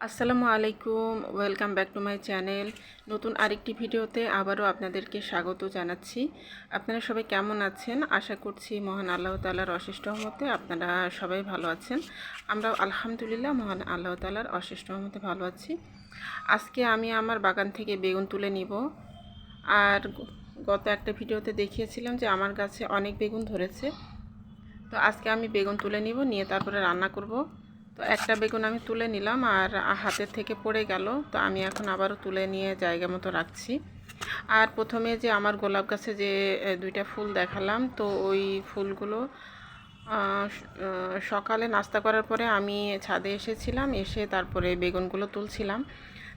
আসসালামু আলাইকুম, welcome back to my channel. নতুন আরেকটি ভিডিওতে আবারও আপনাদেরকে স্বাগত জানাচ্ছি। আপনারা সবাই কেমন আছেন? আশা করছি মহান আল্লাহ তাআলার অশেষ রহমতে আপনারা সবাই ভালো আছেন। আমরাও আলহামদুলিল্লাহ মহান আল্লাহ তাআলার অশেষ রহমতে ভালো আছি। আজকে আমি আমার বাগান থেকে বেগুন তুলে নিব। আর গত একটা ভিডিওতে দেখিয়েছিলাম যে আমার গাছে অনেক বেগুন ধরেছে। তো আজকে আমি বেগুন তুলে নিব, নিয়ে তারপরে রান্না করব। তো একটা বেগুন আমি তুলে নিলাম আর হাতের থেকে পড়ে গেল, তো আমি এখন আবারও তুলে নিয়ে জায়গা মতো রাখছি। আর প্রথমে যে আমার গোলাপ গাছে যে দুইটা ফুল দেখালাম, তো ওই ফুলগুলো সকালে নাস্তা করার পরে আমি ছাদে এসেছিলাম, এসে তারপরে বেগুনগুলো তুলছিলাম।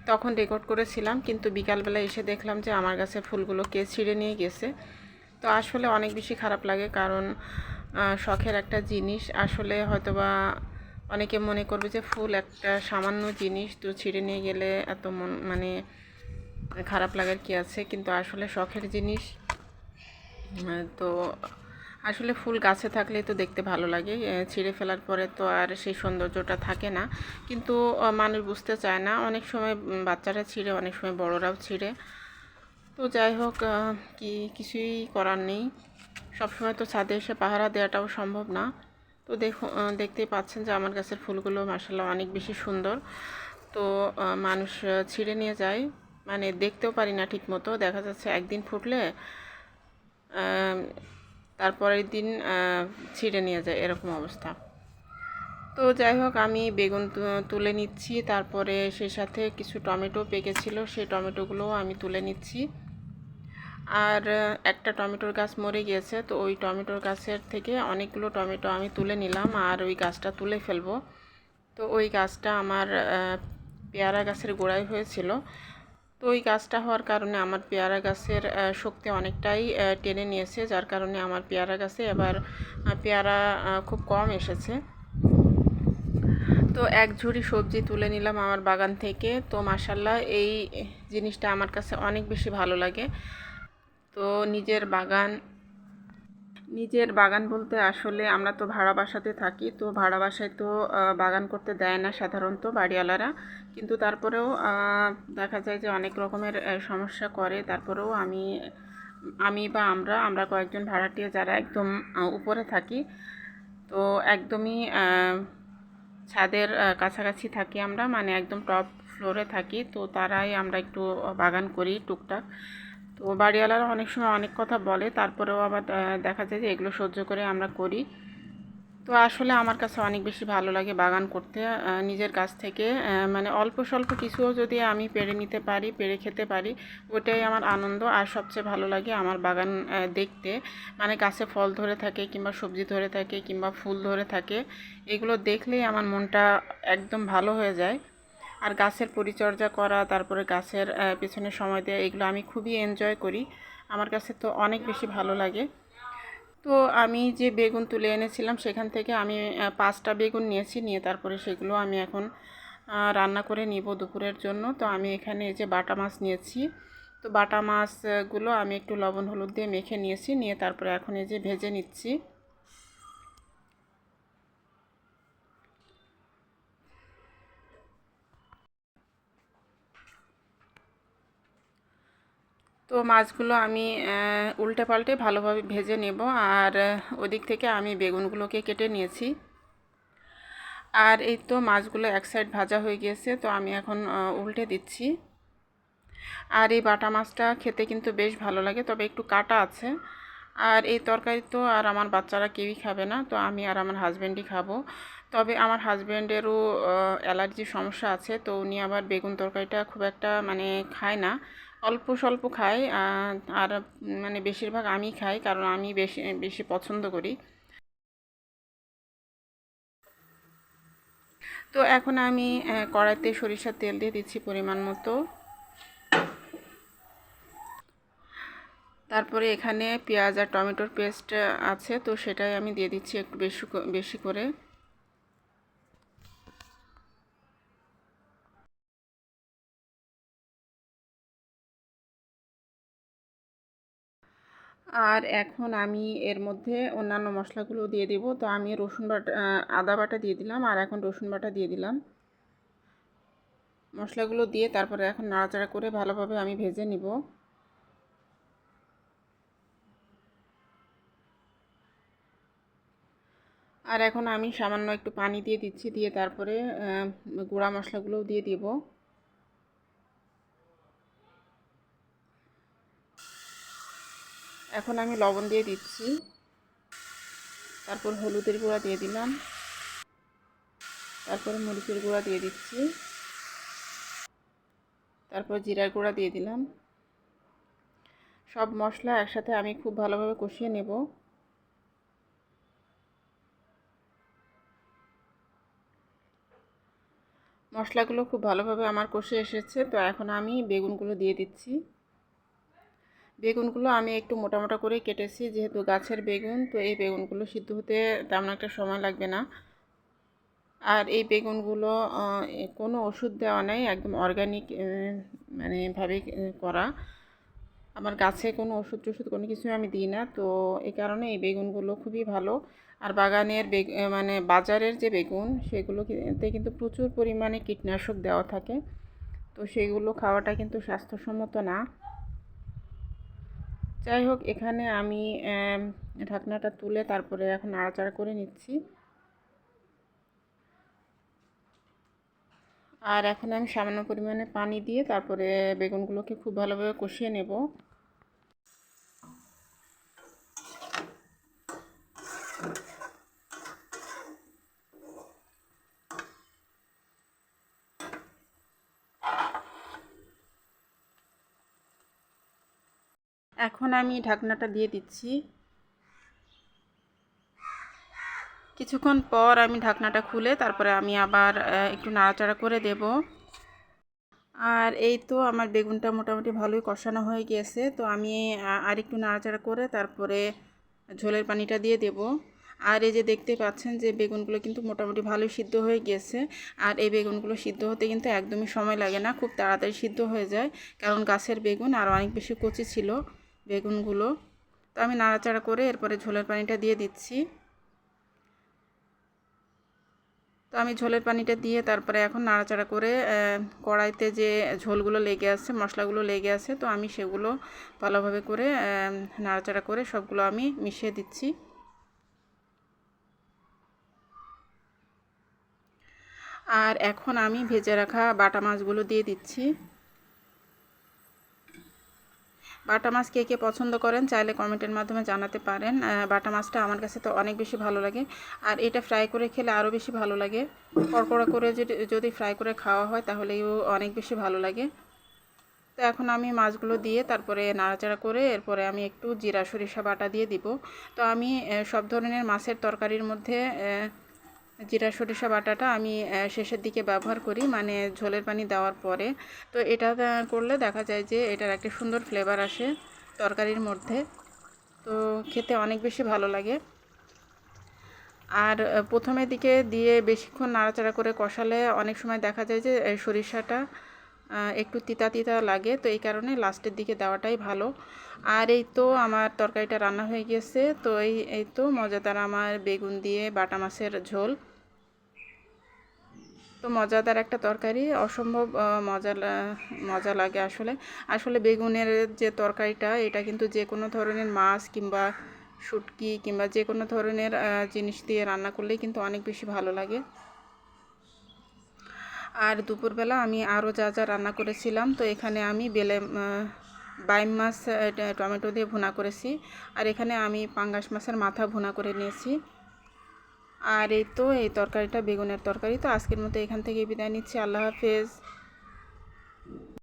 তখন রেকর্ড করেছিলাম, কিন্তু বিকালবেলা এসে দেখলাম যে আমার গাছে ফুলগুলো কে ছিঁড়ে নিয়ে গেছে। তো আসলে অনেক বেশি খারাপ লাগে, কারণ শখের একটা জিনিস আসলে হয়তোবা অনেকে মনে করবে যে ফুল একটা সামান্য জিনিস, তো ছিঁড়ে নিয়ে গেলে এত মানে খারাপ লাগার কি আছে, কিন্তু আসলে শখের জিনিস। তো আসলে ফুল গাছে থাকলে তো দেখতে ভালো লাগে, ছিঁড়ে ফেলার পরে তো আর সেই সৌন্দর্যটা থাকে না। কিন্তু মানুষ বুঝতে চায় না, অনেক সময় বাচ্চারা ছিঁড়ে, অনেক সময় বড়রাও ছিঁড়ে। তো যাই হোক, কিছুই করার নেই। সবসময় তো ছাদে এসে পাহারা দেওয়াটাও সম্ভব না। তো দেখতেই পাচ্ছেন যে আমার গাছের ফুলগুলো মাশাআল্লাহ অনেক বেশি সুন্দর। তো মানুষ ছিঁড়ে নিয়ে যায়, মানে দেখতেও পারি না ঠিক মতো, দেখা যাচ্ছে একদিন ফুটলে তারপরের দিন ছিঁড়ে নিয়ে যায়, এরকম অবস্থা। তো যাই হোক, আমি বেগুন তুলে নিচ্ছি, তারপরে সেই সাথে কিছু টমেটো পেকেছিল, সেই টমেটোগুলোও আমি তুলে নিচ্ছি। আর একটা টমেটোর গাছ মরে গিয়েছে, তো ওই টমেটোর গাছের থেকে অনেকগুলো টমেটো আমি তুলে নিলাম আর ওই গাছটা তুলে ফেলবো। তো ওই গাছটা আমার পেয়ারা গাছের গোড়ায় হয়েছিল। তো ওই গাছটা হওয়ার কারণে আমার পেয়ারা গাছের শক্তি অনেকটাই টেনে নিয়েছে, যার কারণে আমার পেয়ারা গাছে এবার পেয়ারা খুব কম এসেছে। তো এক ঝুড়ি সবজি তুলে নিলাম আমার বাগান থেকে। তো মাশাআল্লাহ এই জিনিসটা আমার কাছে অনেক বেশি ভালো লাগে। তো নিজের বাগান বলতে আসলে আমরা তো ভাড়া বাসাতে থাকি, তো ভাড়া বাসায় তো বাগান করতে দেয় না সাধারণত বাড়িওয়ালারা। কিন্তু তারপরেও দেখা যায় যে অনেক রকমের সমস্যা করে। তারপরেও আমি বা আমরা কয়েকজন ভাড়াটিয়া যারা একদম উপরে থাকি, তো একদমই ছাদের কাছাকাছি থাকি আমরা, মানে একদম টপ ফ্লোরে থাকি, তো তারাই আমরা একটু বাগান করি টুকটাক। তো বাড়িওয়ালারা অনেক সময় অনেক কথা বলে, তারপরেও আবার দেখা যায় যে এগুলো সহ্য করে আমরা করি। তো আসলে আমার কাছে অনেক বেশি ভালো লাগে বাগান করতে, নিজের কাছ থেকে মানে অল্প স্বল্প কিছুও যদি আমি পেড়ে নিতে পারি, পেড়ে খেতে পারি, ওটাই আমার আনন্দ। আর সবচেয়ে ভালো লাগে আমার বাগান দেখতে, মানে গাছে ফল ধরে থাকে কিংবা সবজি ধরে থাকে কিংবা ফুল ধরে থাকে, এগুলো দেখলেই আমার মনটা একদম ভালো হয়ে যায়। আর গাছের পরিচর্যা করা, তারপরে গাছের পেছনে সময় দেওয়া, এগুলো আমি খুবই এনজয় করি। আমার কাছে তো অনেক বেশি ভালো লাগে। তো আমি যে বেগুন তুলে এনেছিলাম সেখান থেকে আমি 5টা বেগুন নিয়েছি, নিয়ে তারপরে সেগুলো আমি এখন রান্না করে নিব দুপুরের জন্য। তো আমি এখানে এই যে বাটা মাছ নিয়েছি, তো বাটা মাছগুলো আমি একটু লবণ হলুদ দিয়ে মেখে নিয়েছি, নিয়ে তারপরে এখন এই যে ভেজে নিচ্ছি। তো মাছগুলো আমি উল্টে পাল্টে ভালোভাবে ভেজে নেব। আর ওদিক থেকে আমি বেগুনগুলোকে কেটে নিয়েছি। আর এই তো মাছগুলো এক সাইড ভাজা হয়ে গিয়েছে, তো আমি এখন উল্টে দিচ্ছি। আর এই বাটা মাছটা খেতে কিন্তু বেশ ভালো লাগে, তবে একটু কাটা আছে। আর এই তরকারি তো আর আমার বাচ্চারা কেউই খাবে না, তো আমি আর আমার হাজব্যান্ডই খাবো। তবে আমার হাজব্যান্ডেরও অ্যালার্জির সমস্যা আছে, তো উনি আবার বেগুন তরকারিটা খুব একটা মানে খায় না, অল্প স্বল্প খায়। আর মানে বেশিরভাগ আমি খাই, কারণ আমি বেশি বেশি পছন্দ করি। তো এখন আমি কড়াইতে সরিষার তেল দিয়ে দিচ্ছি পরিমাণ মতো। তারপরে এখানে পেঁয়াজ আর টমেটোর পেস্ট আছে, তো সেটাই আমি দিয়ে দিচ্ছি একটু বেশি বেশি করে। আর এখন আমি এর মধ্যে অন্যান্য মশলাগুলো দিয়ে দেব। তো আমি রসুন বাটা, আদা বাটা দিয়ে দিলাম, আর এখন রসুন বাটা দিয়ে দিলাম। মশলাগুলো দিয়ে তারপরে এখন নাড়াচাড়া করে ভালোভাবে আমি ভেজে নিব। আর এখন আমি সামান্য একটু পানি দিয়ে দিচ্ছি, দিয়ে তারপরে গুঁড়া মশলাগুলোও দিয়ে দিব। এখন আমি লবণ দিয়ে দিচ্ছি, তারপর হলুদের গুঁড়া দিয়ে দিলাম, তারপরে মরিচের গুঁড়া দিয়ে দিচ্ছি, তারপর জিরার গুঁড়া দিয়ে দিলাম। সব মশলা একসাথে আমি খুব ভালোভাবে কষিয়ে নেব। মশলাগুলো খুব ভালোভাবে আমার কষে এসেছে, তো এখন আমি বেগুনগুলো দিয়ে দিচ্ছি। বেগুনগুলো আমি একটু মোটা মোটা করে কেটেছি, যেহেতু গাছের বেগুন, তো এই বেগুনগুলো সিদ্ধ হতে তেমন একটা সময় লাগবে না। আর এই বেগুনগুলো কোনো ওষুধ দেওয়া নেই, একদম অর্গানিক মানে ভাবে করা। আমার গাছে কোনো ওষুধ টষুধ কোনো কিছুই আমি দিই না, তো এই কারণে এই বেগুনগুলো খুবই ভালো। আর বাগানের মানে বাজারের যে বেগুন, সেগুলোতে কিন্তু প্রচুর পরিমাণে কীটনাশক দেওয়া থাকে, তো সেগুলো খাওয়াটা কিন্তু স্বাস্থ্যসম্মত না। যাই হোক, এখানে আমি ঢাকনাটা তুলে তারপরে এখন নাড়াচাড়া করে নিচ্ছি। আর এখন আমি সামান্য পরিমাণে পানি দিয়ে তারপরে বেগুনগুলোকে খুব ভালোভাবে কষিয়ে নেব। এখন আমি ঢাকনাটা দিয়ে দিচ্ছি। কিছুক্ষণ পর আমি ঢাকনাটা খুলে তারপরে আমি আবার একটু নাড়াচাড়া করে দেব। আর এই তো আমার বেগুনটা মোটামুটি ভালোই কষানো হয়ে গিয়েছে, তো আমি আর একটু নাড়াচাড়া করে তারপরে ঝোলের পানিটা দিয়ে দেব। আর এই যে দেখতে পাচ্ছেন যে বেগুনগুলো কিন্তু মোটামুটি ভালোই সিদ্ধ হয়ে গিয়েছে। আর এই বেগুনগুলো সিদ্ধ হতে কিন্তু একদমই সময় লাগে না, খুব তাড়াতাড়ি সিদ্ধ হয়ে যায়, কারণ গাছের বেগুন আর অনেক বেশি কচি ছিল বেগুনগুলো। তো আমি নাড়াচাড়া করে এরপরে ঝোলের পানিটা দিয়ে দিচ্ছি। তো আমি ঝোলের পানিটা দিয়ে তারপরে এখন নাড়াচাড়া করে কড়াইতে যে ঝোলগুলো লেগে আছে, মশলাগুলো লেগে আছে, তো আমি সেগুলো ভালোভাবে করে নাড়াচাড়া করে সবগুলো আমি মিশিয়ে দিচ্ছি। আর এখন আমি ভেজে রাখা বাটা মাছগুলো দিয়ে দিচ্ছি। বাটা মাছ কে কে পছন্দ করেন চাইলে কমেন্টের মাধ্যমে জানাতে পারেন। বাটা মাছটা আমার কাছে তো অনেক বেশি ভালো লাগে, আর এটা ফ্রাই করে খেলে আরও বেশি ভালো লাগে। কড়কড়া করে যদি ফ্রাই করে খাওয়া হয় তাহলেও অনেক বেশি ভালো লাগে। তো এখন আমি মাছগুলো দিয়ে তারপরে নাড়াচাড়া করে এরপরে আমি একটু জিরা সরিষা বাটা দিয়ে দিব। তো আমি সব ধরনের মাছের তরকারির মধ্যে জিরা সরিষা বাটাটা আমি শেষের দিকে ব্যবহার করি, মানে ঝোলের পানি দেওয়ার পরে। তো এটা করলে দেখা যায় যে এটার একটা সুন্দর ফ্লেভার আসে তরকারির মধ্যে, তো খেতে অনেক বেশি ভালো লাগে। আর প্রথমের দিকে দিয়ে বেশিক্ষণ নাড়াচাড়া করে কষালে অনেক সময় দেখা যায় যে সরিষাটা একটু তিতা তিতা লাগে, তো এই কারণে লাস্টের দিকে দেওয়াটাই ভালো। আর এই তো আমার তরকারিটা রান্না হয়ে গেছে। তো এই তো মজাদার আমার বেগুন দিয়ে বাটা মাছের ঝোল। তো মজাদার একটা তরকারি, অসম্ভব মজা লাগে আসলে। আসলে বেগুনের যে তরকারিটা, এটা কিন্তু যে কোনো ধরনের মাছ কিংবা শুটকি কিংবা যে কোনো ধরনের জিনিস দিয়ে রান্না করলেই কিন্তু অনেক বেশি ভালো লাগে। আর দুপুরবেলা আমি আরও যা যা রান্না করেছিলাম, তো এখানে আমি বাইম মাছ টমেটো দিয়ে ভুনা করেছি, আর এখানে আমি পাঙ্গাস মাছের মাথা ভুনা করে নিয়েছি। আর এই তো এই তরকারিটা বেগুনের তরকারি। তো আজকের মতো এখান থেকে বিদায় নিচ্ছি। আল্লাহ হাফেজ।